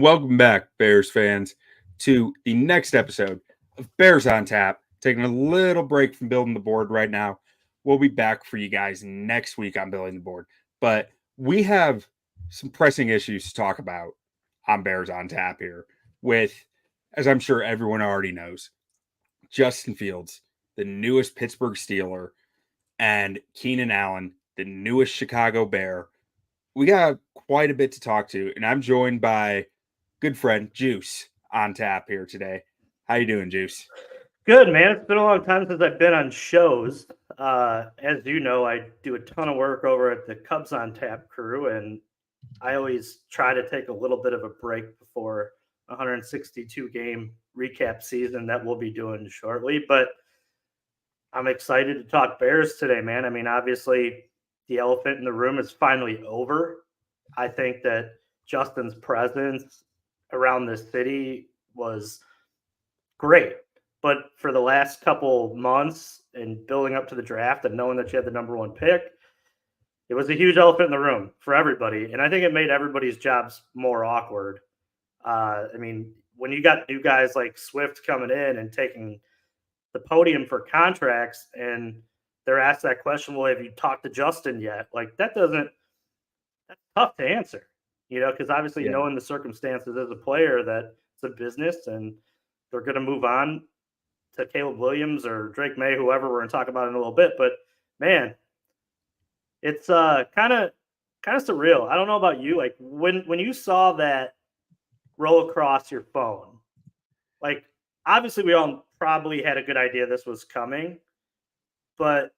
Welcome back, Bears fans, to the next episode of Bears on Tap. Taking a little break from building the board right now. We'll be back for you guys next week on building the board. But we have some pressing issues to talk about on Bears on Tap here with, as I'm sure everyone already knows, Justin Fields, the newest Pittsburgh Steeler, and Keenan Allen, the newest Chicago Bear. We got quite a bit to talk to, and I'm joined by good friend Juice on tap here today. How you doing, Juice? Good, man. It's been a long time since I've been on shows. As you know, I do a ton of work over at the Cubs on Tap crew, and I always try to take a little bit of a break before 162 game recap season that we'll be doing shortly. But I'm excited to talk Bears today, man. I mean, obviously, the elephant in the room is finally over. I think that Justin's presence around this city was great. But for the last couple months and building up to the draft and knowing that you had the number one pick, it was a huge elephant in the room for everybody. And I think it made everybody's jobs more awkward. I mean, when you got new guys like Swift coming in and taking the podium for contracts and they're asked that question, well, have you talked to Justin yet? Like that's tough to answer, because obviously knowing the circumstances as a player that it's a business and they're going to move on to Caleb Williams or Drake May, whoever we're going to talk about in a little bit. But man, it's kind of surreal. I don't know about you. Like when you saw that roll across your phone, like obviously we all probably had a good idea this was coming, but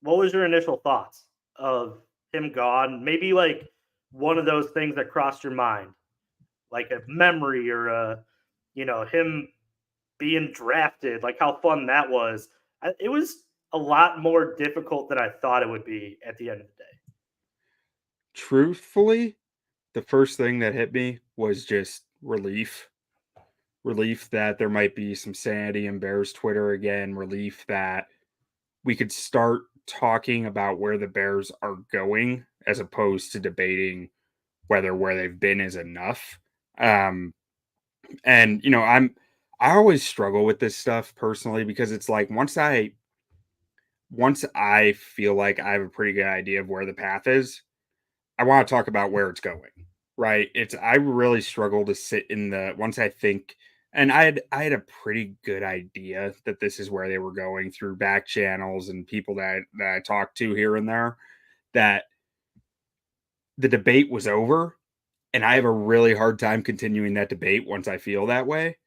what was your initial thoughts of him gone? Maybe like one of those things that crossed your mind, like a memory or him being drafted, like how fun that was. It was a lot more difficult than I thought it would be at the end of the day. Truthfully, the first thing that hit me was just relief. Relief that there might be some sanity in Bears Twitter again. Relief that we could start talking about where the Bears are going as opposed to debating whether where they've been is enough. And I always struggle with this stuff personally because it's like once I feel like I have a pretty good idea of where the path is, I want to talk about where it's going. Right? I really struggle to sit in the once I think, and I had a pretty good idea that this is where they were going through back channels and people that I talked to here and there, that the debate was over, and I have a really hard time continuing that debate once I feel that way.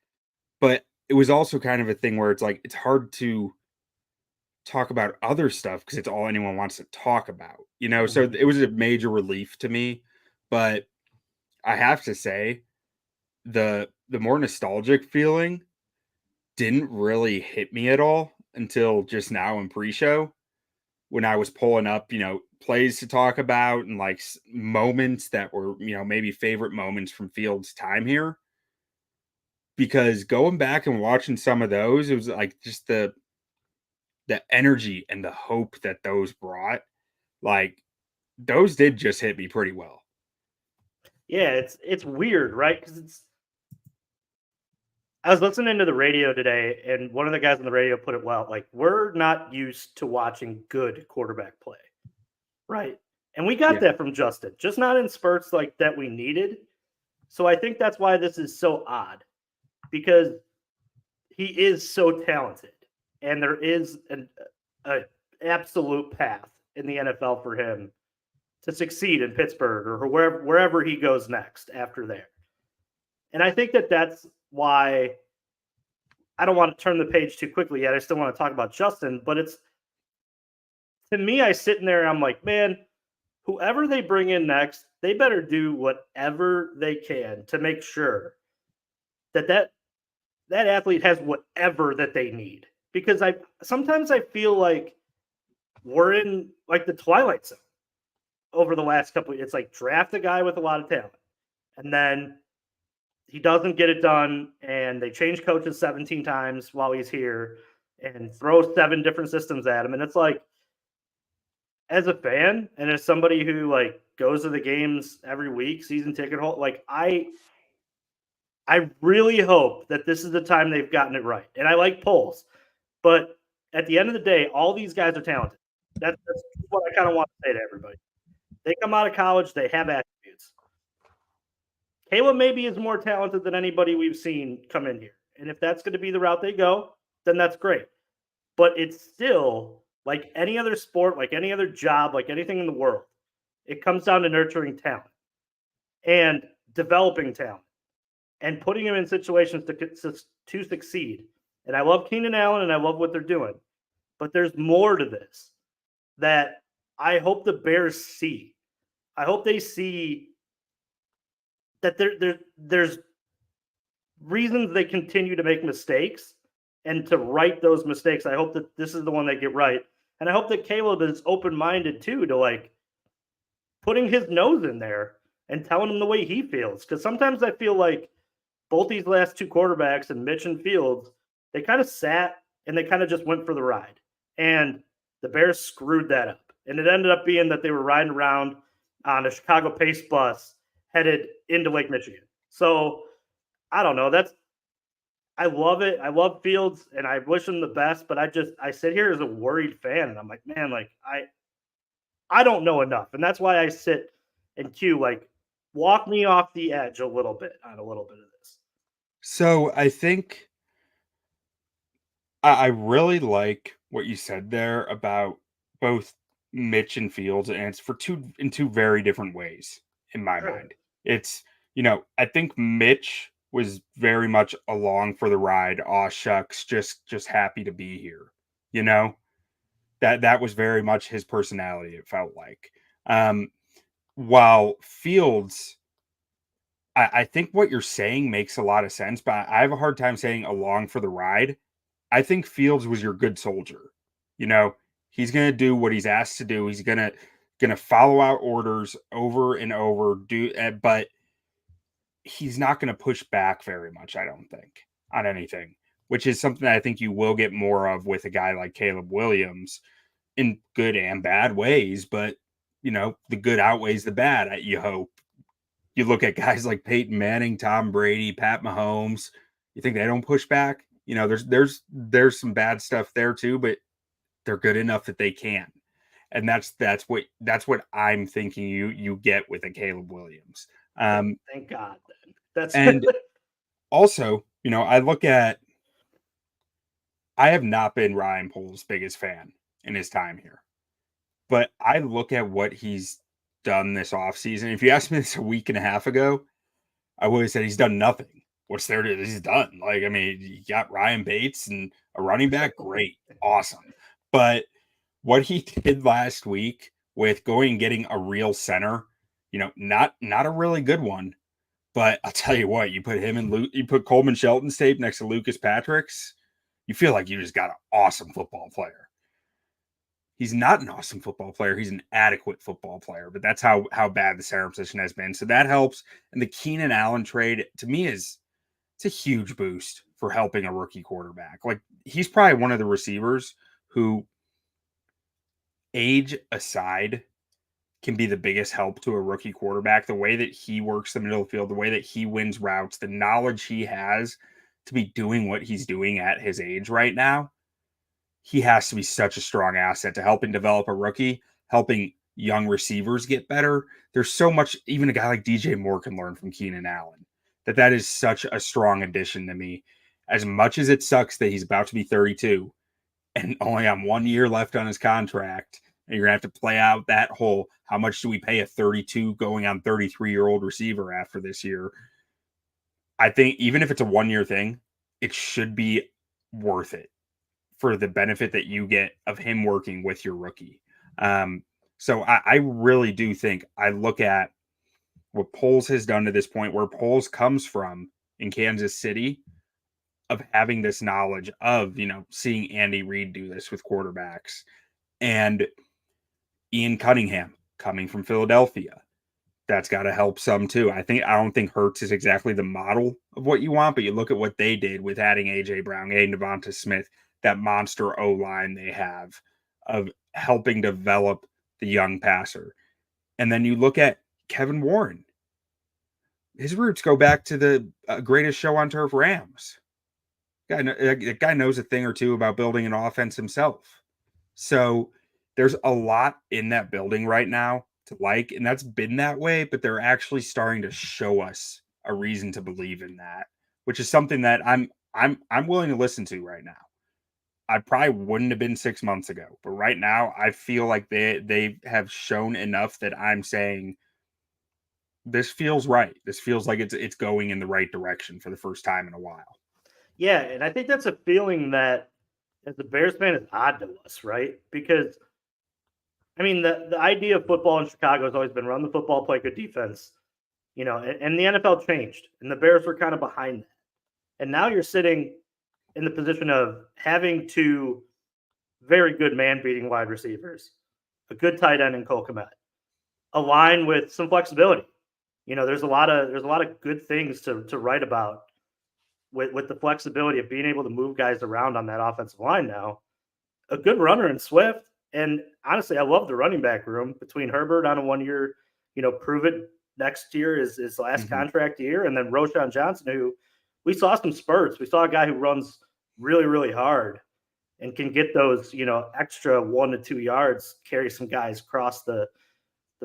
But it was also kind of a thing where it's like it's hard to talk about other stuff because it's all anyone wants to talk about, So it was a major relief to me, but I have to say the more nostalgic feeling didn't really hit me at all until just now in pre-show when I was pulling up, plays to talk about and like moments that were, maybe favorite moments from Fields' time here. Because going back and watching some of those, it was like just the energy and the hope that those brought, like those did just hit me pretty well. Yeah, it's weird, right? Because I was listening to the radio today, and one of the guys on the radio put it well. Like, we're not used to watching good quarterback play, right? And we got that from Justin, just not in spurts like that we needed. So I think that's why this is so odd, because he is so talented, and there is an absolute path in the NFL for him to succeed in Pittsburgh or wherever he goes next after there. And I think that's why I don't want to turn the page too quickly yet. I still want to talk about Justin, but it's, to me, I sit in there and I'm like, man, whoever they bring in next, they better do whatever they can to make sure that athlete has whatever that they need. Because sometimes I feel like we're in like the twilight zone over the last couple. It's like draft a guy with a lot of talent, and then he doesn't get it done, and they change coaches 17 times while he's here and throw 7 different systems at him. And it's like, as a fan and as somebody who like goes to the games every week, season ticket holder, like I I really hope that this is the time they've gotten it right. And I like polls, but at the end of the day, all these guys are talented. That's what I kind of want to say to everybody. They come out of college, they have attributes. Caleb maybe is more talented than anybody we've seen come in here. And if that's going to be the route they go, then that's great. But it's still like any other sport, like any other job, like anything in the world. It comes down to nurturing talent and developing talent and putting them in situations to succeed. And I love Keenan Allen and I love what they're doing. But there's more to this that I hope the Bears see. I hope they see that there's reasons they continue to make mistakes and to right those mistakes. I hope that this is the one they get right. And I hope that Caleb is open minded too to like putting his nose in there and telling him the way he feels. Because sometimes I feel like both these last two quarterbacks and Mitch and Fields, they kind of sat and they kind of just went for the ride. And the Bears screwed that up. And it ended up being that they were riding around on a Chicago Pace bus headed into Lake Michigan. So I don't know. I love it. I love Fields and I wish him the best, but I sit here as a worried fan and I'm like, man, like I don't know enough. And that's why I sit and queue like walk me off the edge a little bit on a little bit of this. So I think I really like what you said there about both Mitch and Fields, and it's for two very different ways in my Sure. mind. It's I think Mitch was very much along for the ride. Aw shucks, just happy to be here. You know that was very much his personality. It felt like, um, while Fields, I think what you're saying makes a lot of sense, but I have a hard time saying along for the ride. I think Fields was your good soldier. You know, he's going to do what he's asked to do. He's going to follow out orders over and over. But he's not going to push back very much. I don't think on anything, which is something that I think you will get more of with a guy like Caleb Williams in good and bad ways. But the good outweighs the bad. You hope. You look at guys like Peyton Manning, Tom Brady, Pat Mahomes. You think they don't push back? There's some bad stuff there too, but they're good enough that they can. And that's what I'm thinking you get with a Caleb Williams. Thank God. Then that's And also, I have not been Ryan Poles' biggest fan in his time here, but I look at what he's done this offseason. If you asked me this a week and a half ago, I would have said he's done nothing. What's there to he's done? Like, I mean, you got Ryan Bates and a running back, great, awesome. But what he did last week with going and getting a real center, not a really good one, but I'll tell you what, you put Coleman Shelton's tape next to Lucas Patrick's, you feel like you just got an awesome football player. He's not an awesome football player. He's an adequate football player, but that's how bad the center position has been. So that helps. And the Keenan Allen trade to me it's a huge boost for helping a rookie quarterback. Like he's probably one of the receivers who, age aside, can be the biggest help to a rookie quarterback. The way that he works the middle of the field, the way that he wins routes, the knowledge he has to be doing what he's doing at his age right now, he has to be such a strong asset to helping develop a rookie, helping young receivers get better. There's so much, even a guy like DJ Moore can learn from Keenan Allen. That is such a strong addition to me. As much as it sucks that he's about to be 32 and only on 1 year left on his contract, and you're gonna have to play out that whole how much do we pay a 32 going on 33-year-old receiver after this year? I think even if it's a 1 year thing, it should be worth it for the benefit that you get of him working with your rookie. So I really do think I look at what Poles has done to this point, where Poles comes from in Kansas City, of having this knowledge of, seeing Andy Reid do this with quarterbacks, and Ian Cunningham coming from Philadelphia. That's got to help some too. I don't think Hurts is exactly the model of what you want, but you look at what they did with adding AJ Brown, adding Devonta Smith, that monster O line they have of helping develop the young passer. And then you look at Kevin Warren. his roots go back to the greatest show on turf, Rams. That guy knows a thing or two about building an offense himself. So there's a lot in that building right now to like, and that's been that way, but they're actually starting to show us a reason to believe in that, which is something that I'm willing to listen to right now. I probably wouldn't have been 6 months ago, but right now I feel like they have shown enough that I'm saying this feels right. This feels like it's going in the right direction for the first time in a while. Yeah, and I think that's a feeling that as a Bears fan is odd to us, right? Because I mean, the idea of football in Chicago has always been run the football, play good defense, and the NFL changed, and the Bears were kind of behind that. And now you're sitting in the position of having two very good man beating wide receivers, a good tight end in Cole Kmet, a line with some flexibility. There's a lot of good things to write about with the flexibility of being able to move guys around on that offensive line now. A good runner in Swift. And honestly, I love the running back room between Herbert on a 1 year, prove it next year is his last Mm-hmm. contract year. And then Roshan Johnson, who we saw some spurts. We saw a guy who runs really, really hard and can get those, extra 1 to 2 yards, carry some guys across the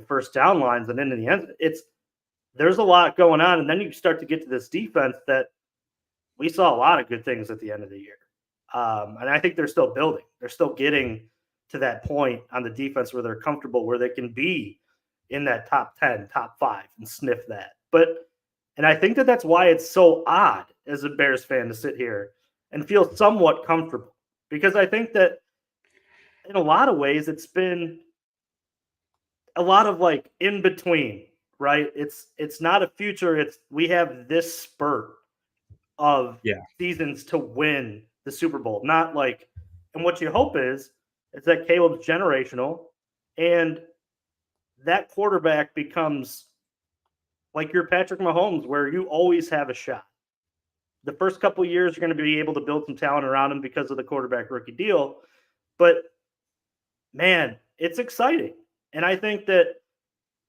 first down lines and into the end. There's a lot going on. And then you start to get to this defense that we saw a lot of good things at the end of the year. And I think they're still building. They're still getting to that point on the defense where they're comfortable, where they can be in that top 10, top 5 and sniff that. And I think that that's why it's so odd as a Bears fan to sit here and feel somewhat comfortable, because I think that in a lot of ways it's been a lot of like in between, right? It's not a future. We have this spurt of Yeah. seasons to win the Super Bowl. Not like, and what you hope is that Caleb's generational and that quarterback becomes like your Patrick Mahomes, where you always have a shot. The first couple of years, you're going to be able to build some talent around him because of the quarterback rookie deal. But man, it's exciting. And I think that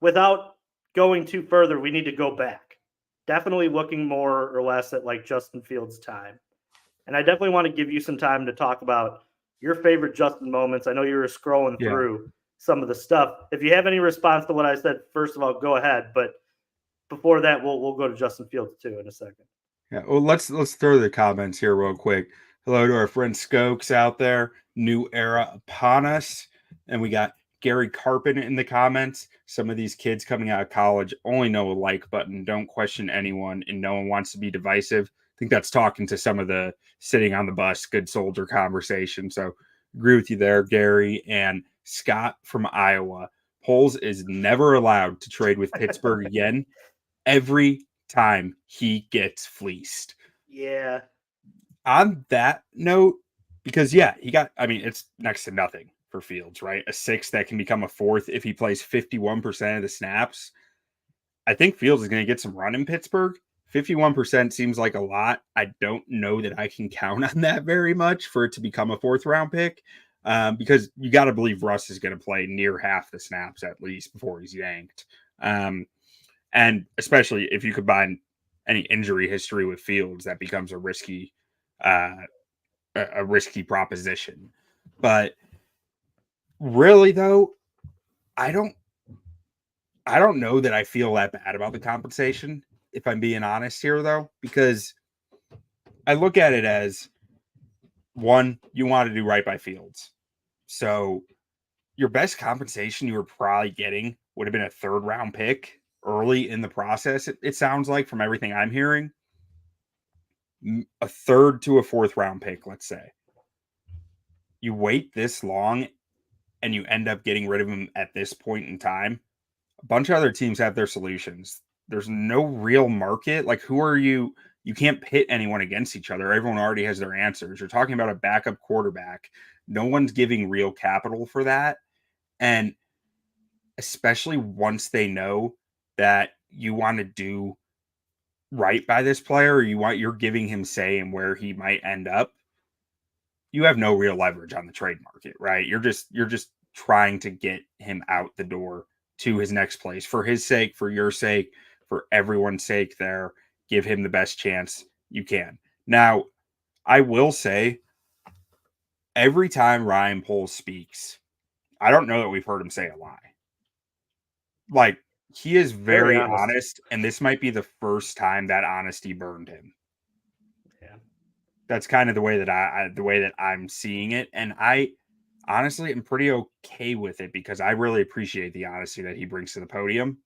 without going too further, we need to go back. Definitely looking more or less at like Justin Fields' time. And I definitely want to give you some time to talk about your favorite Justin moments. I know you were scrolling Yeah. through some of the stuff. If you have any response to what I said, first of all, go ahead. But before that, we'll go to Justin Fields too in a second. Yeah. Well, let's throw the comments here real quick. Hello to our friend Skokes out there. New era upon us, and we got Gary Carpin in the comments. Some of these kids coming out of college only know a like button, don't question anyone, and no one wants to be divisive. I think that's talking to some of the sitting on the bus, good soldier conversation. So agree with you there, Gary. And Scott from Iowa. Poles is never allowed to trade with Pittsburgh again. Every time he gets fleeced. Yeah. On that note, because yeah, it's next to nothing for Fields, right? A 6 that can become a 4th if he plays 51% of the snaps. I think Fields is going to get some run in Pittsburgh. 51% seems like a lot. I don't know that I can count on that very much for it to become a 4th round pick, because you got to believe Russ is going to play near half the snaps at least before he's yanked. And especially if you combine any injury history with Fields, that becomes a risky proposition. But really, though, I don't know that I feel that bad about the compensation, if I'm being honest here, though, because I look at it as, one, you want to do right by Fields. So your best compensation you were probably getting would have been a 3rd round pick early in the process. It sounds like, from everything I'm hearing, a 3rd to a 4th round pick, let's say. You wait this long and you end up getting rid of him at this point in time. A bunch of other teams have their solutions. There's no real market. Like, who are you? You can't pit anyone against each other. Everyone already has their answers. You're talking about a backup quarterback. No one's giving real capital for that. And especially once they know that you want to do right by this player, or you're giving him say in where he might end up, you have no real leverage on the trade market, right? You're just trying to get him out the door to his next place for his sake, for your sake, for everyone's sake there. Give him the best chance you can. Now, I will say, every time Ryan Poles speaks, I don't know that we've heard him say a lie. Like, he is Very very honest. honest, and this might be the first time that honesty burned him. Yeah. That's kind of the way that I'm seeing it, and I honestly am pretty okay with it because I really appreciate the honesty that he brings to the podium.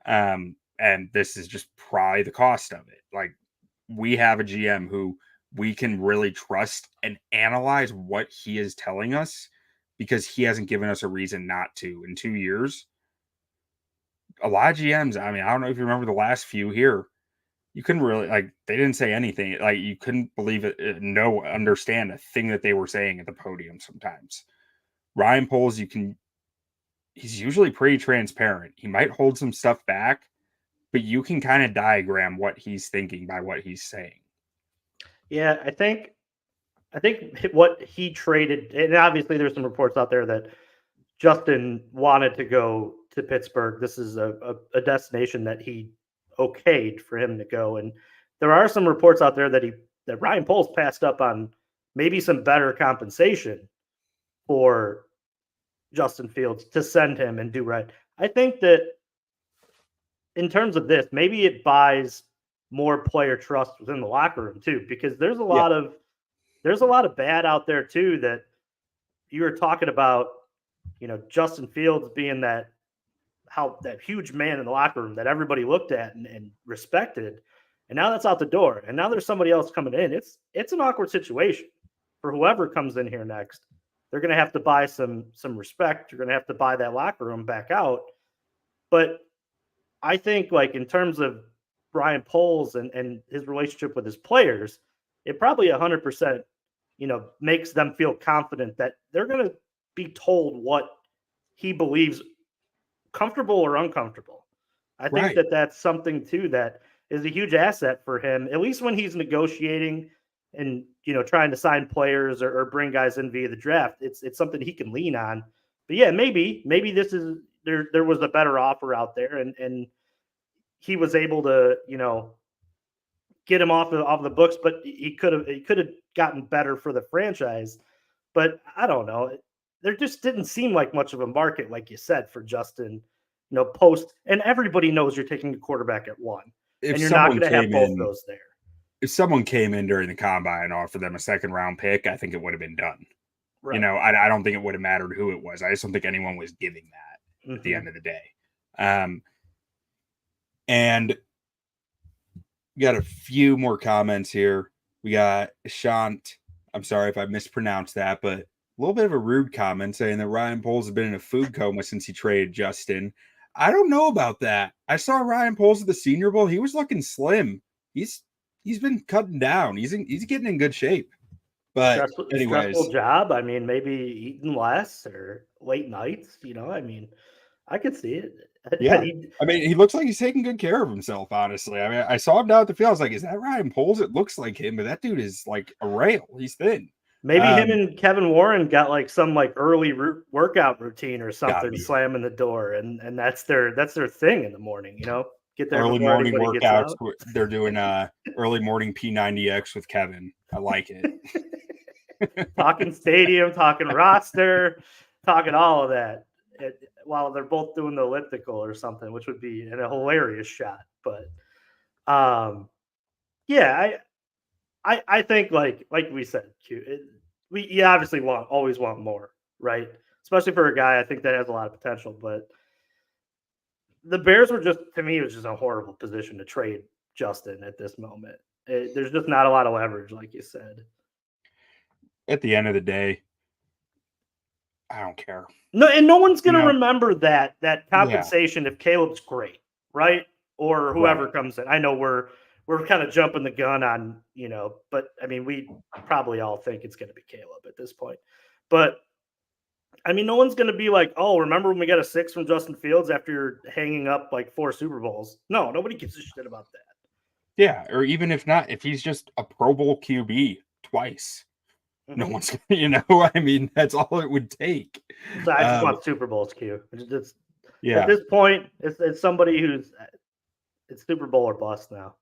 And this is just probably the cost of it. Like, we have a GM who we can really trust and analyze what he is telling us because he hasn't given us a reason not to in 2 years. A lot of GMs, I mean, I don't know if you remember the last few here, you couldn't really, like, they didn't say anything. Like, you couldn't believe it, understand a thing that they were saying at the podium sometimes. Ryan Poles, he's usually pretty transparent. He might hold some stuff back, but you can kind of diagram what he's thinking by what he's saying. Yeah, I think what he traded, and obviously there's some reports out there that Justin wanted to go to Pittsburgh. This is a destination that he okayed for him to go. And there are some reports out there that Ryan Poles passed up on maybe some better compensation for Justin Fields to send him and do right. I think that in terms of this, maybe it buys more player trust within the locker room too, because there's a Yeah. lot of bad out there too that you were talking about, Justin Fields being that huge man in the locker room that everybody looked at and respected. And now that's out the door. And now there's somebody else coming in. It's an awkward situation for whoever comes in here next. They're going to have to buy some respect. You're going to have to buy that locker room back out. But I think, like, in terms of Brian Poles and his relationship with his players, it probably 100%, makes them feel confident that they're going to be told what he believes, comfortable or uncomfortable. I think Right. that that's something too that is a huge asset for him, at least when he's negotiating and trying to sign players or bring guys in via the draft. It's something he can lean on. But yeah, maybe this is there was a better offer out there, and he was able to get him off the books, but he could have gotten better for the franchise. But I don't know. There just didn't seem like much of a market, like you said, for Justin. Post, and everybody knows you're taking a quarterback at one, If and you're not someone going to have came both in, those there. if someone came in during the combine and offered them a second round pick, I think it would have been done. Right. I don't think it would have mattered who it was. I just don't think anyone was giving that at the end of the day. And we got a few more comments here. We got Shant. I'm sorry if I mispronounced that, but a little bit of a rude comment saying that Ryan Poles has been in a food coma since he traded Justin. I don't know about that. I saw Ryan Poles at the Senior Bowl. He was looking slim. He's been cutting down. He's getting in good shape. But stressful anyways, job. I mean, maybe eating less or late nights. I mean, I could see it. yeah. I mean, he looks like he's taking good care of himself, honestly. I mean, I saw him down at the field. I was like, is that Ryan Poles? It looks like him, but that dude is like a rail. He's thin. Maybe him and Kevin Warren got like some like workout routine or something, slamming the door, and that's their thing in the morning. Get there early before morning anybody gets workouts. out. They're doing early morning P90X with Kevin. I like it. Talking stadium, talking roster, talking all of that while they're both doing the elliptical or something, which would be a hilarious shot. But yeah, I think like we said, we obviously always want more, right? Especially for a guy, I think that has a lot of potential. But the Bears were to me, it was just a horrible position to trade Justin at this moment. There's just not a lot of leverage, like you said. At the end of the day, I don't care. No, and no one's going to remember that compensation if Caleb's great, right? Or whoever comes in. I know we're kind of jumping the gun on, but I mean, we probably all think it's going to be Caleb at this point. But I mean, no one's going to be like, oh, remember when we got a 6 from Justin Fields after you're hanging up like 4 Super Bowls? No, nobody gives a shit about that. Yeah, or even if not, if he's just a Pro Bowl QB twice, no one's, I mean, that's all it would take. So I just want Super Bowls, Q. Yeah. At this point, it's somebody who's it's Super Bowl or bust now,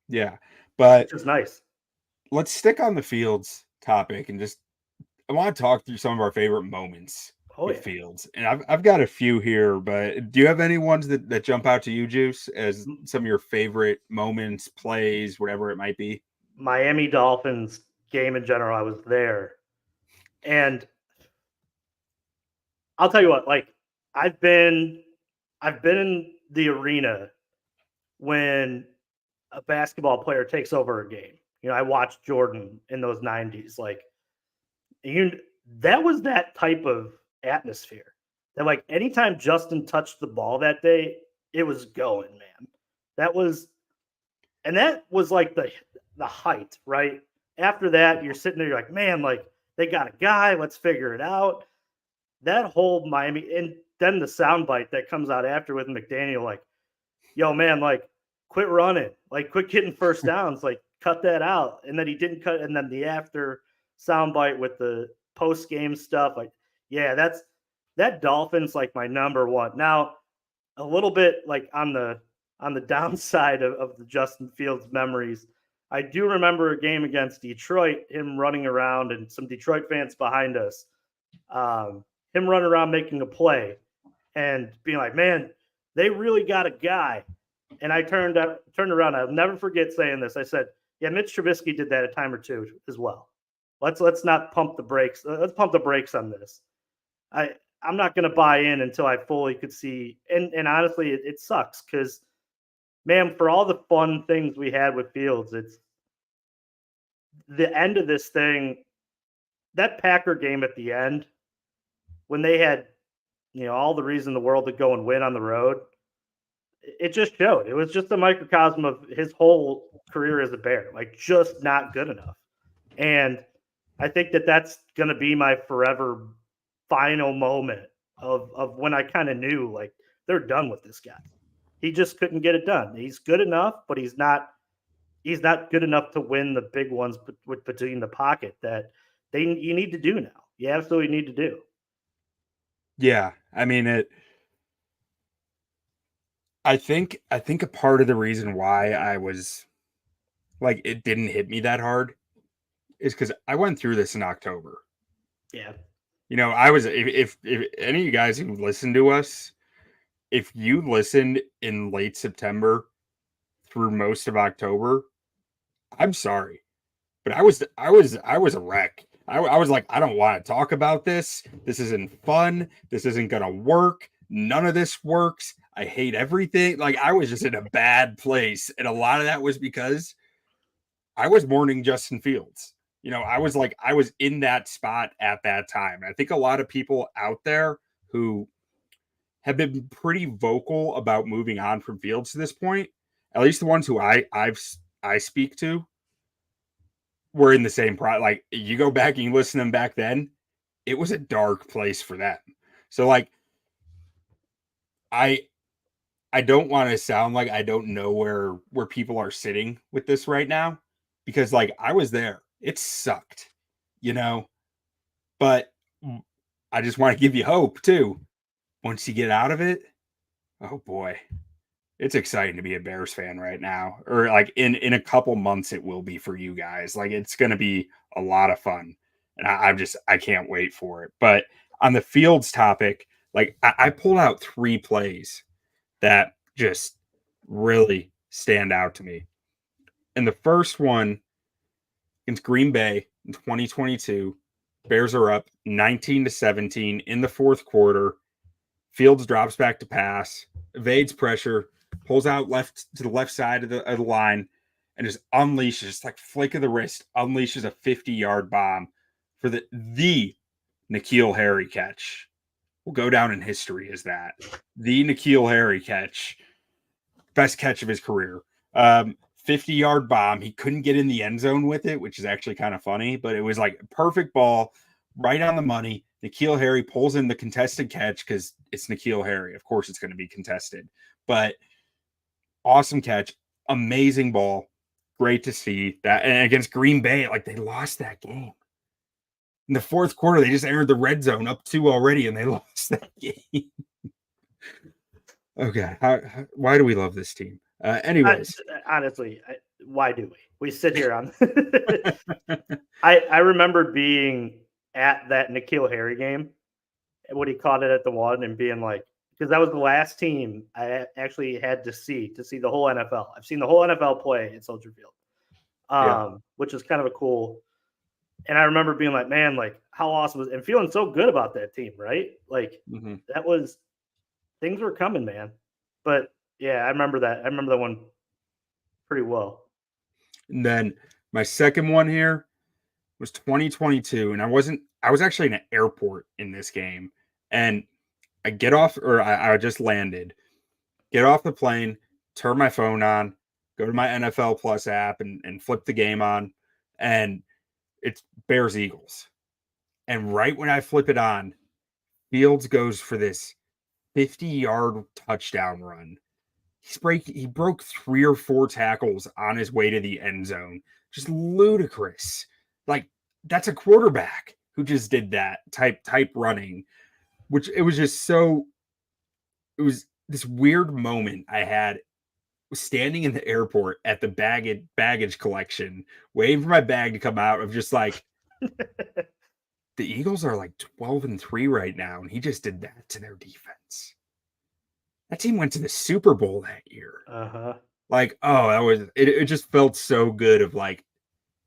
Yeah. But which is nice. let's stick on the Fields topic and just I want to talk through some of our favorite moments Oh with yeah. Fields. And I've got a few here, but do you have any ones that jump out to you, Juice, as some of your favorite moments, plays, whatever it might be? Miami Dolphins game in general, I was there. And I'll tell you what, like I've been I've been in the arena when a basketball player takes over a game. You know, I watched Jordan in those 90s. Like you that was that type of atmosphere. That like anytime Justin touched the ball that day, it was going, man. That was and that was like the height, right? After that, you're sitting there, you're like, man, like they got a guy, let's figure it out. That whole Miami, and then the soundbite that comes out after with McDaniel, like, yo, man, like, quit running, like, quit getting first downs, like, cut that out. And then he didn't cut, and then the after soundbite with the post game stuff, like, yeah, that Dolphins like my number one. Now, a little bit like on the downside of the Justin Fields memories. I do remember a game against Detroit, him running around and some Detroit fans behind us, um, him running around making a play and being like, "Man, they really got a guy." And I turned around. I'll never forget saying this. I said, "Yeah, Mitch Trubisky did that a time or two as well. Let's not pump the brakes. Let's pump the brakes on this." I'm not going to buy in until I fully could see. And honestly, it sucks because man, for all the fun things we had with Fields, it's the end of this thing. That Packer game at the end when they had all the reason in the world to go and win on the road. It just showed. It was just a microcosm of his whole career as a Bear, like just not good enough. And I think that's going to be my forever final moment of when I kind of knew like they're done with this guy. He just couldn't get it done. He's good enough, but he's not good enough to win the big ones between the pocket that you need to do now. You absolutely need to do. Yeah. I mean it I think a part of the reason why I was like it didn't hit me that hard is because I went through this in October. Yeah. I was if any of you guys who listen to us, if you listened in late September through most of October, I'm sorry, but I was a wreck. I was like, I don't want to talk about this. This isn't fun. This isn't gonna work. None of this works. I hate everything. Like I was just in a bad place, and a lot of that was because I was mourning Justin Fields. I was in that spot at that time. I think a lot of people out there who have been pretty vocal about moving on from Fields to this point, at least the ones who I speak to, were in the same like you go back and you listen to them back then, it was a dark place for them. So like I I don't want to sound like I don't know where people are sitting with this right now because like I was there. It sucked, you know, but I just want to give you hope too. Once you get out of it, oh boy, it's exciting to be a Bears fan right now. Or like in a couple months it will be for you guys. Like it's going to be a lot of fun. And I can't wait for it. But on the Fields topic, like I pulled out 3 plays that just really stand out to me. And the first one against Green Bay in 2022, Bears are up 19-17 in the fourth quarter. Fields drops back to pass, evades pressure, pulls out left to the left side of the line, and just unleashes, just like flick of the wrist, unleashes a 50-yard bomb for the N'Keal Harry catch. Will go down in history as that. The N'Keal Harry catch. Best catch of his career. 50-yard bomb. He couldn't get in the end zone with it, which is actually kind of funny, but it was like a perfect ball, right on the money. N'Keal Harry pulls in the contested catch because it's N'Keal Harry. Of course, it's going to be contested, but awesome catch, amazing ball. Great to see that. And against Green Bay, like they lost that game. In the fourth quarter, they just entered the red zone up 2 already, and they lost that game. Okay, why do we love this team? Anyways, Honestly, why do we? We sit here on. I remember being at that N'Keal Harry game when he caught it at the one and being like, because that was the last team I actually had to see the whole NFL. I've seen the whole NFL play at Soldier Field, yeah, which is kind of a cool. And I remember being like, man, like how awesome was and feeling so good about that team, right? Like hmm that was things were coming, man. But yeah, I remember that. I remember that one pretty well. and then my second one here was 2022, and I was actually in an airport in this game, and I get off, or I just landed, get off the plane, turn my phone on, go to my NFL Plus app, and flip the game on, and it's Bears Eagles. And right when I flip it on, Fields goes for this 50-yard touchdown run. He broke 3 or 4 tackles on his way to the end zone. Just ludicrous. Like that's a quarterback who just did that type running, which it was just so. It was this weird moment I had standing in the airport at the baggage collection, waiting for my bag to come out. Of just like the Eagles are like 12-3 right now, and he just did that to their defense. That team went to the Super Bowl that year. Uh huh. Like, oh, that was it. It just felt so good. Of like,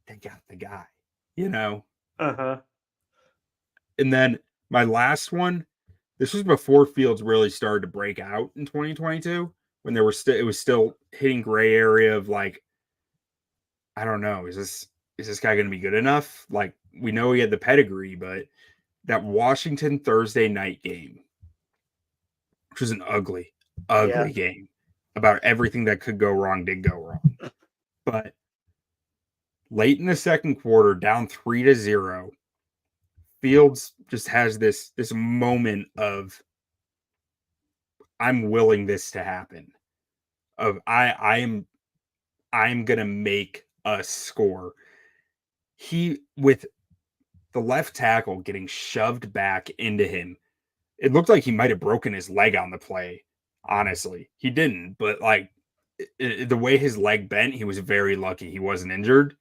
they got the guy, you know. Uh huh. And then my last one, this was before Fields really started to break out in 2022, when there were still it was still hitting gray area of like, I don't know, is this guy going to be good enough? Like, we know he had the pedigree, but that Washington Thursday night game, which was an ugly, Yeah. ugly game about everything that could go wrong did go wrong. But late in the second quarter, down 3-0, Fields just has this moment of, I'm willing this to happen. Of I'm gonna make us score. He, with the left tackle getting shoved back into him, it looked like he might have broken his leg on the play. Honestly, he didn't, but like the way his leg bent, he was very lucky he wasn't injured.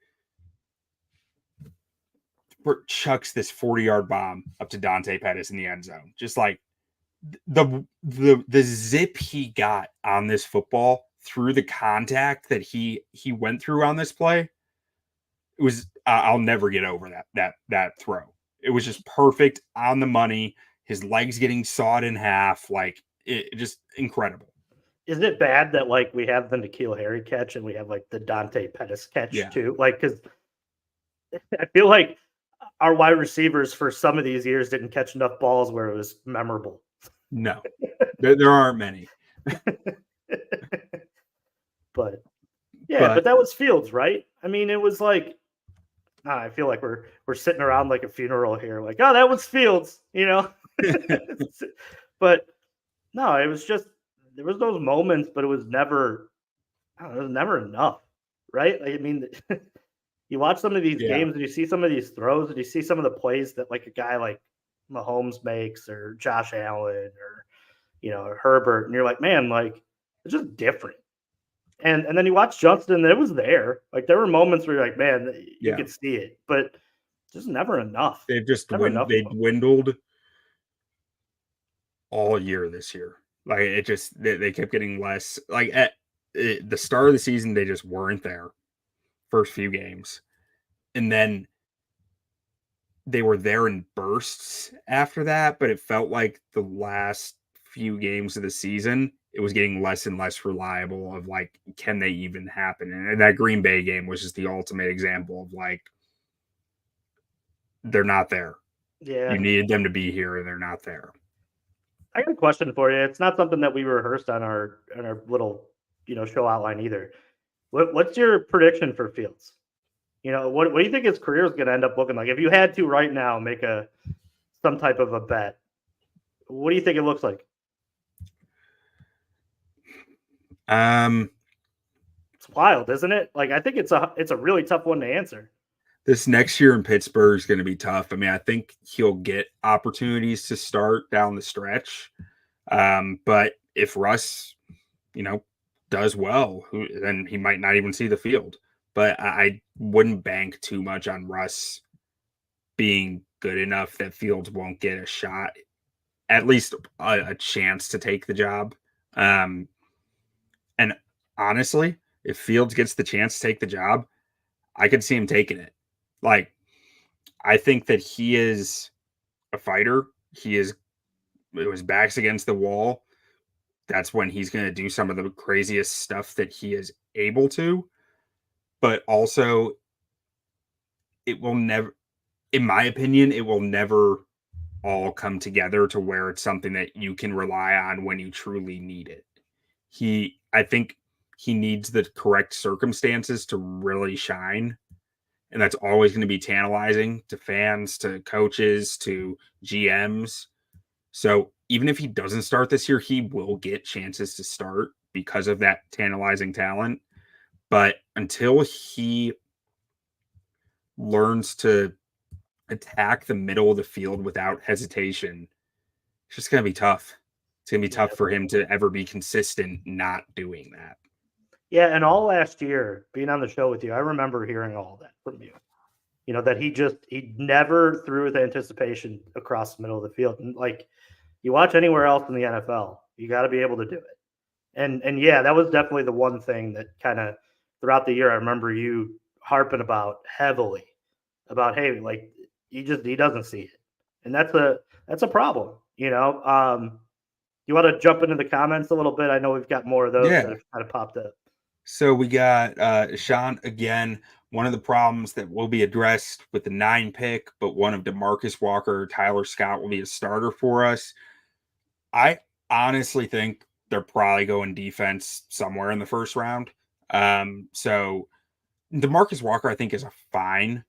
Chucks this 40-yard bomb up to Dante Pettis in the end zone. Just like the zip he got on this football through the contact that he went through on this play, it was, I'll never get over that throw. It was just perfect, on the money. His legs getting sawed in half, like it just incredible. Is it bad that like we have the N'Keal Harry catch and we have like the Dante Pettis catch Yeah, too? Like, because I feel like our wide receivers for some of these years didn't catch enough balls where it was memorable. no, there aren't many, But yeah, but but that was Fields, right? I mean, it was like I feel like we're sitting around like a funeral here, like, oh, that was Fields, you know. But no, it was just there was those moments, but it was never I don't know, it was never enough, right? Like, I mean, you watch some of these yeah, games and you see some of these throws and you see some of the plays that like a guy like Mahomes makes or Josh Allen or Herbert, and you're like, man, like it's just different. And then you watch Justin, and it was there. Like there were moments where you're like, man, you yeah. could see it, but just never enough. They've just Never enough they of them. dwindled all year this year. Like it just they kept getting less. Like at the start of the season, they just weren't there. First few games, and then they were there in bursts after that. But it felt like the last few games of the season, it was getting less and less reliable. Of like, can they even happen? And that Green Bay game was just the ultimate example of like, they're not there. You Yeah. needed them to be here, and they're not there. I got a question for you. It's not something that we rehearsed on our little show outline either. What's your prediction for Fields? What do you think his career is going to end up looking like? If you had to right now make some type of a bet, what do you think it looks like? It's wild, isn't it? Like I think it's a really tough one to answer. This next year in Pittsburgh is going to be tough. I mean, I think he'll get opportunities to start down the stretch. But if Russ, you know, does well, then he might not even see the field. But I wouldn't bank too much on Russ being good enough that Fields won't get a shot, at least a chance to take the job. Um, and honestly, if Fields gets the chance to take the job, I could see him taking it. Like, I think that he is a fighter. He is, his back's against the wall. That's when he's going to do some of the craziest stuff that he is able to. But also, it will never, in my opinion, it will never all come together to where it's something that you can rely on when you truly need it. I think he needs the correct circumstances to really shine. And that's always going to be tantalizing to fans, to coaches, to GMs. So even if he doesn't start this year, he will get chances to start because of that tantalizing talent. But until he learns to attack the middle of the field without hesitation, it's just going to be tough. It's going to be Yeah. tough for him to ever be consistent not doing that. Yeah, and all last year being on the show with you, I remember hearing all that from you. You know, that he never threw with anticipation across the middle of the field. And like you watch anywhere else in the NFL, you got to be able to do it. And yeah, that was definitely the one thing that kind of throughout the year I remember you harping about heavily about, hey, like he doesn't see it. And that's a problem, you know. You want to jump into the comments a little bit? I know we've got more of those that Yeah. have kind of popped up. So we got Sean again. One of the problems that will be addressed with the 9 pick, but one of DeMarcus Walker or Tyler Scott will be a starter for us. I honestly think they're probably going defense somewhere in the first round. So DeMarcus Walker, I think, is a fine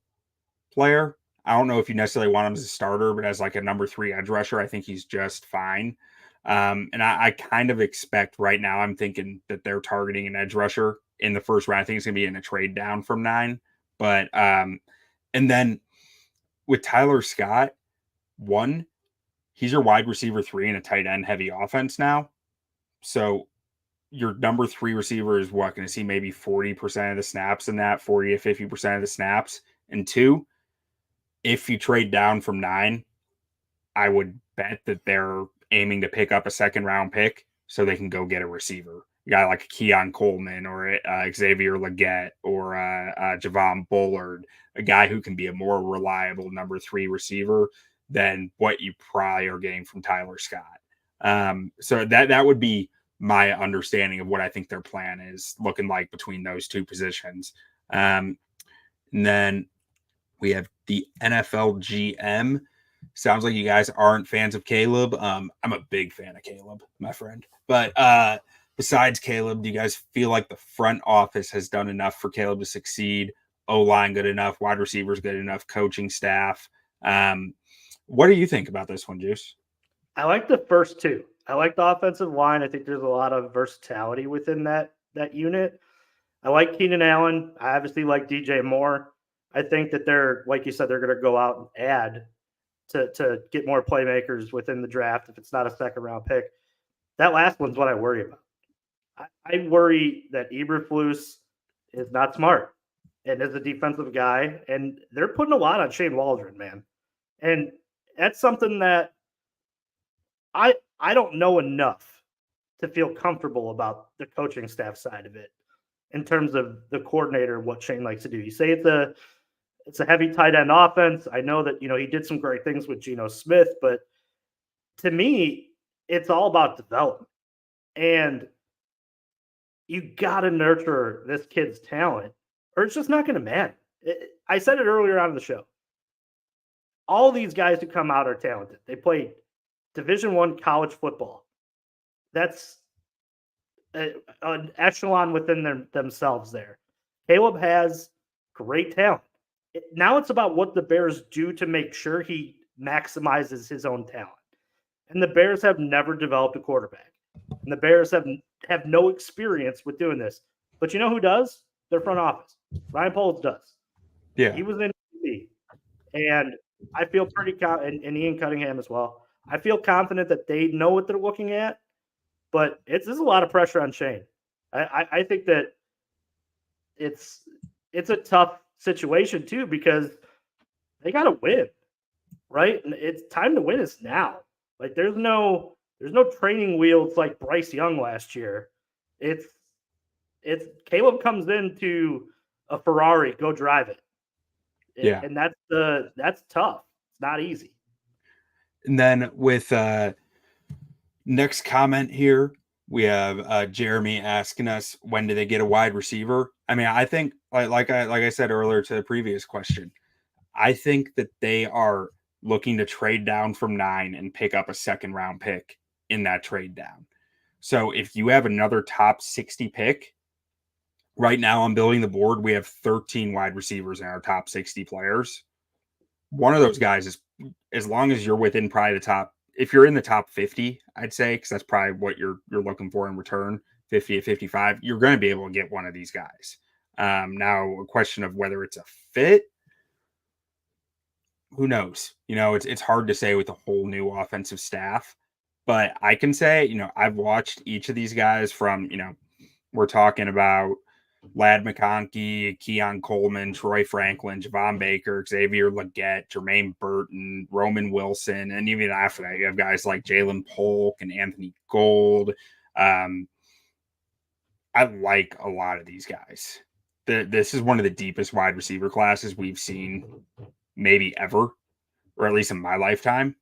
player. I don't know if you necessarily want him as a starter, but as like a number 3 edge rusher, I think he's just fine. And I kind of expect right now, I'm thinking that they're targeting an edge rusher in the first round. I think it's going to be in a trade down from 9. But, and then with Tyler Scott, one, he's your wide receiver 3 in a tight end heavy offense now. So your number 3 receiver is what, going to see maybe 40% of the snaps in that, 40 to 50% of the snaps. And 2, if you trade down from 9, I would bet that they're aiming to pick up a second round pick so they can go get a receiver. A guy like Keon Coleman or Xavier Legette or Javon Bullard, a guy who can be a more reliable number 3 receiver than what you probably are getting from Tyler Scott. So that would be my understanding of what I think their plan is looking like between those two positions. And then we have the NFL GM. Sounds like you guys aren't fans of Caleb. I'm a big fan of Caleb, my friend. But besides Caleb, do you guys feel like the front office has done enough for Caleb to succeed? O-line good enough, wide receivers good enough, coaching staff. What do you think about this one, Juice? I like the first two. I like the offensive line. I think there's a lot of versatility within that unit. I like Keenan Allen. I obviously like DJ Moore. I think that they're, like you said, they're going to go out and add to get more playmakers within the draft if it's not a second round pick. That last one's what I worry about. I worry that Eberflus is not smart and is a defensive guy, and they're putting a lot on Shane Waldron, man. And that's something that I don't know enough to feel comfortable about the coaching staff side of it in terms of the coordinator, what Shane likes to do. You say it's a heavy tight end offense. I know that he did some great things with Geno Smith, but to me, it's all about development. And you got to nurture this kid's talent, or it's just not going to matter. I said it earlier on in the show. All these guys who come out are talented. They play Division I college football. That's an echelon within themselves there. Caleb has great talent. Now it's about what the Bears do to make sure he maximizes his own talent. And the Bears have never developed a quarterback. And the Bears have no experience with doing this. But you know who does? Their front office. Ryan Poles does. Yeah. He was in DC. And I feel pretty and Ian Cunningham as well. I feel confident that they know what they're looking at, but there's a lot of pressure on Shane. I think that it's it's a tough situation too because they got to win, right? And it's time to win is now. Like there's no training wheels like Bryce Young last year. It's it's Caleb comes into a Ferrari, go drive it. Yeah. And that's tough. It's not easy. And then with next comment here, we have Jeremy asking us, when do they get a wide receiver? I mean, I think like I said earlier to the previous question, I think that they are looking to trade down from 9 and pick up a second round pick in that trade down. So if you have another top 60 pick, right now I'm building the board, we have 13 wide receivers in our top 60 players. One of those guys is, as long as you're within probably the top, if you're in the top 50, I'd say, because that's probably what you're looking for in return, 50 to 55, you're going to be able to get one of these guys. Now, a question of whether it's a fit, who knows? It's hard to say with a whole new offensive staff, but I can say, I've watched each of these guys from, we're talking about Lad McConkey, Keon Coleman, Troy Franklin, Javon Baker, Xavier Legette, Jermaine Burton, Roman Wilson, and even after that, you have guys like Jalen Polk and Anthony Gold. I like a lot of these guys. This is one of the deepest wide receiver classes we've seen maybe ever, or at least in my lifetime.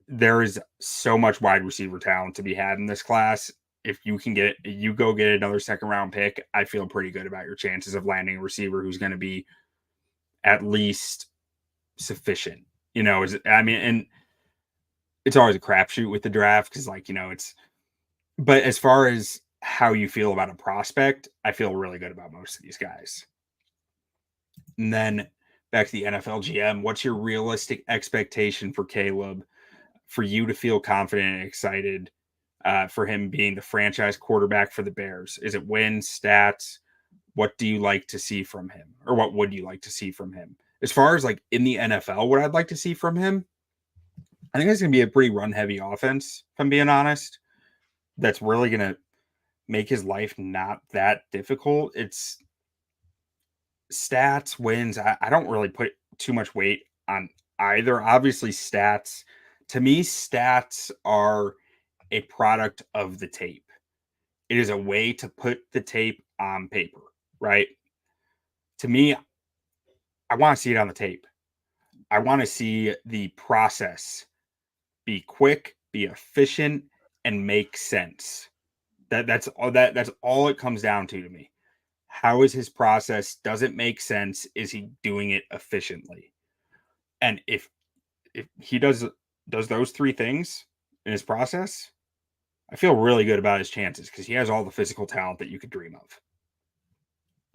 There is so much wide receiver talent to be had in this class. If you can you go get another second round pick, I feel pretty good about your chances of landing a receiver who's going to be at least sufficient. And it's always a crapshoot with the draft because, but as far as how you feel about a prospect, I feel really good about most of these guys. And then back to the NFL GM, what's your realistic expectation for Caleb for you to feel confident and excited for him being the franchise quarterback for the Bears? Is it wins, stats? What do you like to see from him? Or what would you like to see from him? As far as like in the NFL, what I'd like to see from him, I think it's going to be a pretty run heavy offense, if I'm being honest. That's really going to make his life not that difficult. It's stats, wins. I don't really put too much weight on either. Obviously, stats, to me, stats are a product of the tape. It is a way to put the tape on paper, right? To me, I want to see it on the tape. I want to see the process be quick, be efficient, and make sense. That's all it comes down to me. How is his process? Does it make sense? Is he doing it efficiently? And if he does those three things in his process, I feel really good about his chances because he has all the physical talent that you could dream of.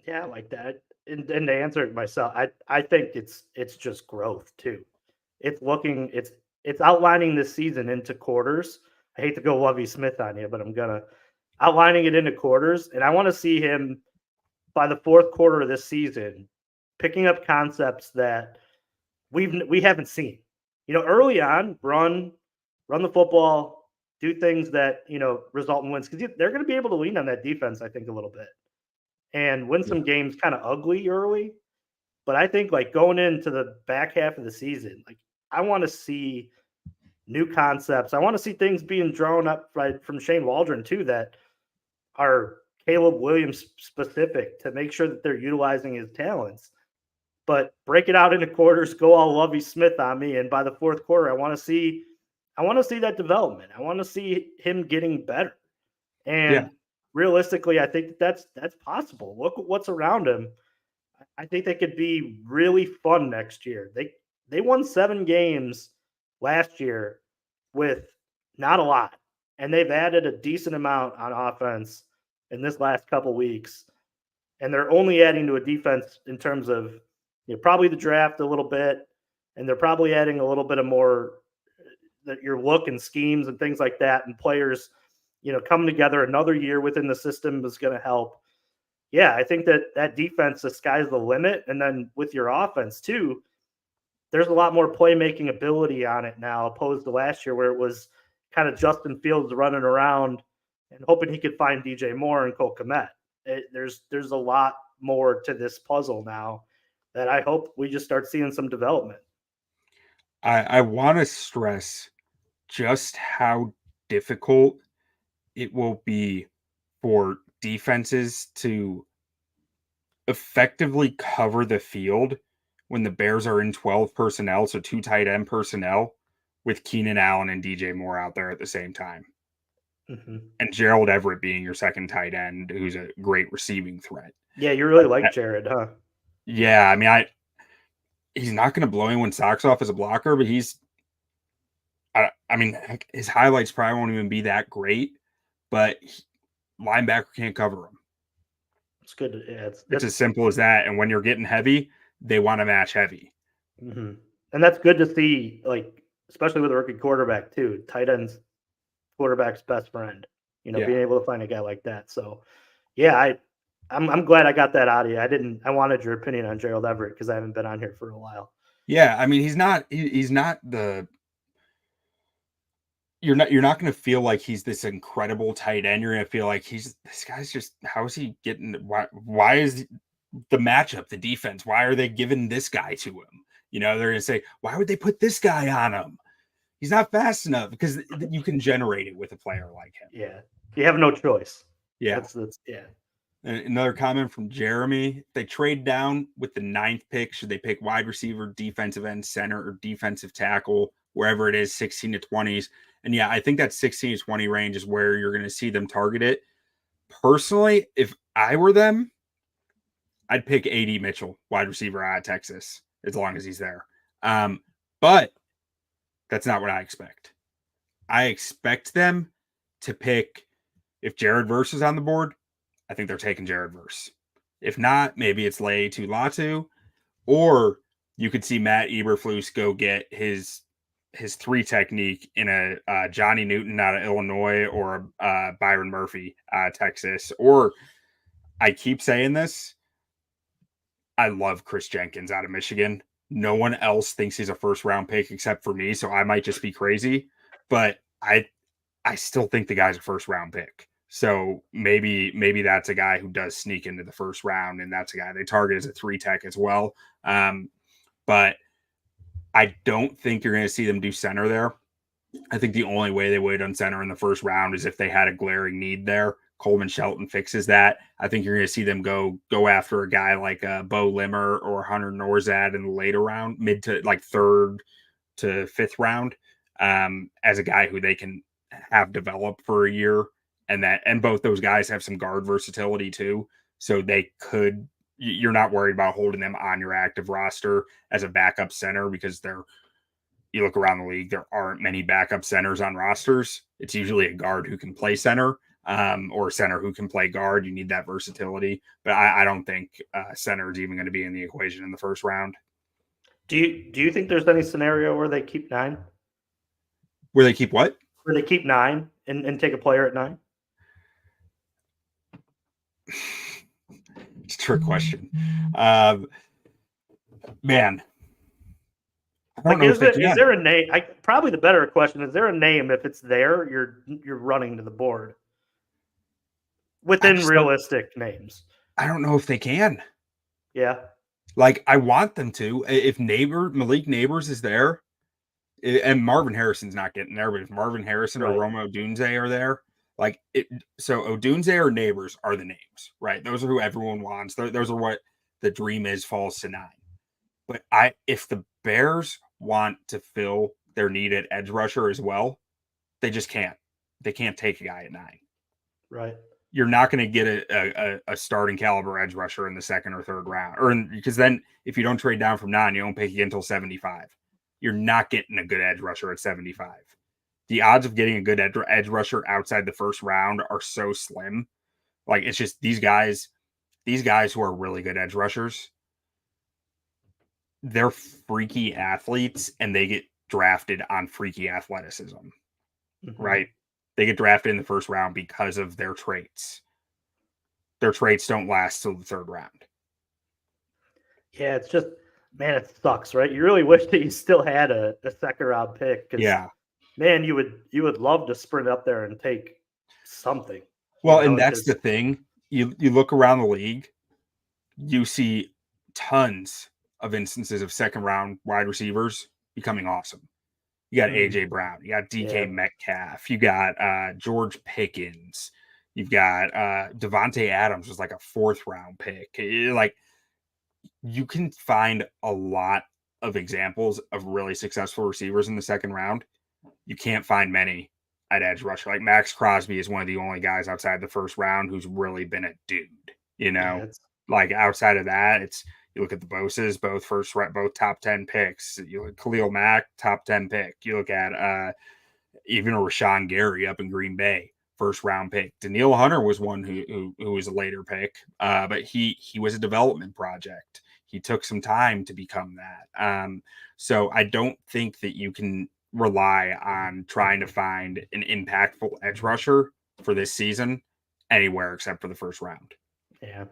Yeah, I like that. And to answer it myself, I think it's just growth too. It's outlining this season into quarters. I hate to go Lovey Smith on you, but I'm gonna outlining it into quarters, and I want to see him by the fourth quarter of this season picking up concepts that we haven't seen. Early on, run the football, do things that result in wins because they're going to be able to lean on that defense. I think a little bit and win Yeah. some games kind of ugly early. But I think like going into the back half of the season, like I want to see new concepts. I want to see things being drawn up right from Shane Waldron too that are Caleb Williams specific to make sure that they're utilizing his talents. But break it out into quarters, go all Lovey Smith on me, and by the fourth quarter, I want to see that development. I want to see him getting better. Yeah. And realistically, I think that's possible. Look at what's around him. I think they could be really fun next year. They won 7 games last year with not a lot, and they've added a decent amount on offense in this last couple weeks. And they're only adding to a defense in terms of probably the draft a little bit, and they're probably adding a little bit of more that your look and schemes and things like that, and players coming together another year within the system is going to help. Yeah, I think that defense, the sky's the limit. And then with your offense too, there's a lot more playmaking ability on it now, opposed to last year where it was kind of Justin Fields running around and hoping he could find DJ Moore and Cole Kmet. There's a lot more to this puzzle now that I hope we just start seeing some development. I want to stress just how difficult it will be for defenses to effectively cover the field when the Bears are in 12 personnel, so 2 tight end personnel, with Keenan Allen and DJ Moore out there at the same time. Mm-hmm. And Gerald Everett being your second tight end, who's a great receiving threat. Yeah, you really like Jared, huh? Yeah, I mean, he's not going to blow anyone's socks off as a blocker, but I mean, his highlights probably won't even be that great, but linebacker can't cover him. It's good. Yeah, it's as simple as that. And when you're getting heavy, they want to match heavy. Mm-hmm. And that's good to see, like, especially with a rookie quarterback too. Tight ends, quarterback's best friend. Being able to find a guy like that. So, yeah, I'm glad I got that out of you. I wanted your opinion on Gerald Everett because I haven't been on here for a while. Yeah, I mean, he's not the. You're not going to feel like he's this incredible tight end. You're going to feel like this guy's just, how is he getting, why is the matchup, the defense, why are they giving this guy to him? They're going to say, why would they put this guy on him? He's not fast enough, because you can generate it with a player like him. Yeah. You have no choice. Yeah. Yeah. Another comment from Jeremy. If they trade down with the 9th pick, should they pick wide receiver, defensive end, center, or defensive tackle, wherever it is, 16 to 20s? And yeah, I think that 16 to 20 range is where you're going to see them target it. Personally, if I were them, I'd pick A.D. Mitchell, wide receiver out of Texas, as long as he's there. But that's not what I expect. I expect them to pick, if Jared Verse is on the board, I think they're taking Jared Verse. If not, maybe it's Laiatu Latu, or you could see Matt Eberflus go get his 3 technique in a Johnny Newton out of Illinois, or Byron Murphy out of Texas. Or, I keep saying this, I love Chris Jenkins out of Michigan. No one else thinks he's a first-round pick except for me, so I might just be crazy. But I still think the guy's a first-round pick. So maybe that's a guy who does sneak into the first round, and that's a guy they target as a 3 tech as well. But I don't think you're going to see them do center there. I think the only way they would on center in the first round is if they had a glaring need there. Coleman Shelton fixes that. I think you're going to see them go after a guy like Bo Limmer or Hunter Norzad in the later round, mid to like 3rd to 5th round, as a guy who they can have developed for a year. And both those guys have some guard versatility too. So you're not worried about holding them on your active roster as a backup center, because you look around the league, there aren't many backup centers on rosters. It's usually a guard who can play center, or a center who can play guard. You need that versatility. But I don't think center is even going to be in the equation in the first round. Do you think there's any scenario where they keep 9? Where they keep what? Where they keep 9 and take a player at 9? It's a trick question. Man. Is there a name? Probably the better question, is there a name, if it's there, you're running to the board within realistic names? I don't know if they can. Yeah. Like, I want them to. If Malik Neighbors is there, and Marvin Harrison's not getting there, but if Marvin Harrison or Rome Odunze are there, so Odunze or Neighbors are the names, right? Those are who everyone wants. Those are what the dream is, falls to 9. But if the Bears want to fill their need at edge rusher as well, they just can't. They can't take a guy at 9. Right. You're not going to get a starting caliber edge rusher in the 2nd or 3rd round, because then if you don't trade down from 9, you don't pick again until 75. You're not getting a good edge rusher at 75. The odds of getting a good edge rusher outside the first round are so slim. Like, it's just these guys who are really good edge rushers, they're freaky athletes, and they get drafted on freaky athleticism, right? They get drafted in the first round because of their traits. Their traits don't last till the 3rd round. Yeah, it's just, man, it sucks, right? You really wish that you still had a 2nd round pick. Yeah. Man, you would love to sprint up there and take something. Well, and that's the thing. You look around the league, you see tons of instances of second round wide receivers becoming awesome. You got AJ Brown, you got DK Metcalf, you got George Pickens, you've got Devontae Adams was like a 4th round pick. Like you can find a lot of examples of really successful receivers in the second round. You can't find many at edge rusher. Like Max Crosby is one of the only guys outside the first round who's really been a dude, you know? Yeah, Like outside of that, it's you look at the Bosa's, both top 10 picks. You look at Khalil Mack, top 10 pick. You look at even a Rashawn Gary up in Green Bay, 1st round pick. Danielle Hunter was one who was a later pick, but he was a development project. He took some time to become that. So I don't think that you can rely on trying to find an impactful edge rusher for this season anywhere except for the first round. Yeah.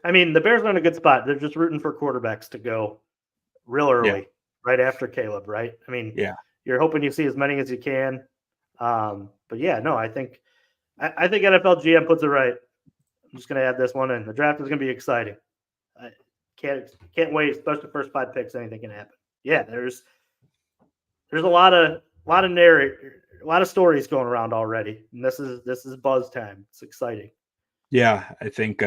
I mean, the Bears are in a good spot. They're just rooting for quarterbacks to go real early, right after Caleb, right? I mean, you're hoping you see as many as you can. But yeah, no, I think NFL GM puts it right. I'm just going to add this one in. The draft is going to be exciting. I can't wait, especially the first 5 picks. Anything can happen. Yeah, there's a lot of stories going around already, and this is buzz time. It's exciting. Yeah, I think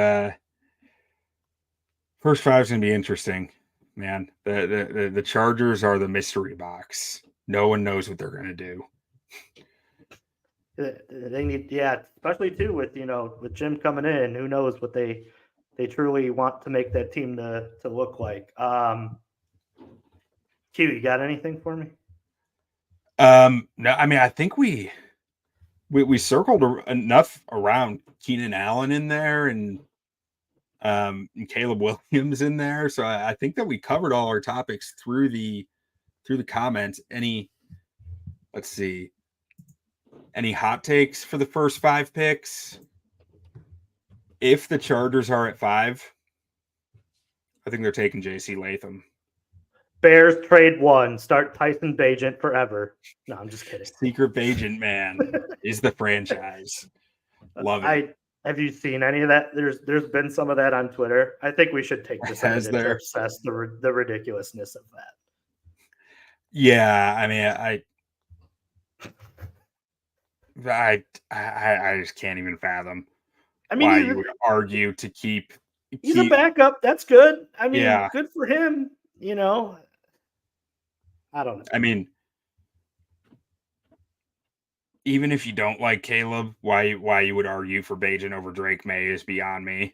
first 5 is going to be interesting, man. The Chargers are the mystery box. No one knows what they're going to do. They need, especially too with with Jim coming in. Who knows what they truly want to make that team to look like. Q, you got anything for me? No, I mean, I think we circled enough around Keenan Allen in there and Caleb Williams in there. So I think that we covered all our topics through the comments. Let's see. Any hot takes for the first 5 picks? If the Chargers are at 5, I think they're taking JC Latham. Bears trade 1, start Tyson Bagent forever. No, I'm just kidding. Secret Bagent man is the franchise. Love it. Have you seen any of that? There's been some of that on Twitter. I think we should take this a minute to assess the ridiculousness of that. Yeah, I mean, I just can't even fathom why you would argue to keep. He's a backup. That's good. I mean, good for him. I don't know. I mean, even if you don't like Caleb, why you would argue for Bagent over Drake May is beyond me.